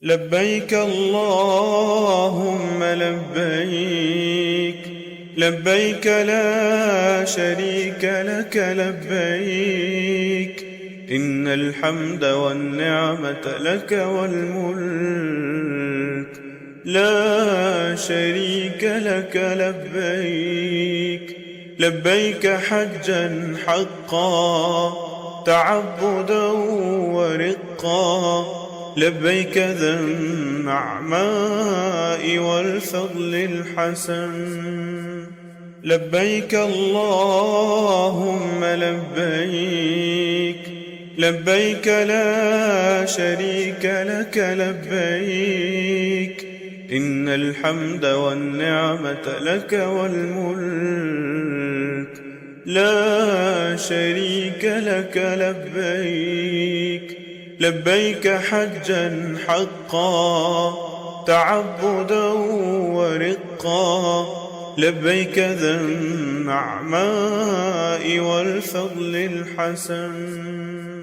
لبيك اللهم لبيك، لبيك لا شريك لك لبيك، إن الحمد والنعمة لك والملك لا شريك لك لبيك. لبيك حجا حقا تعبدا ورقا، لبيك ذا النعماء والفضل الحسن. لبيك اللهم لبيك، لبيك لا شريك لك لبيك، إن الحمد والنعمة لك والملك لا شريك لك لبيك. لبيك حجا حقا تعبدا ورقا، لبيك ذا النعماء والفضل الحسن.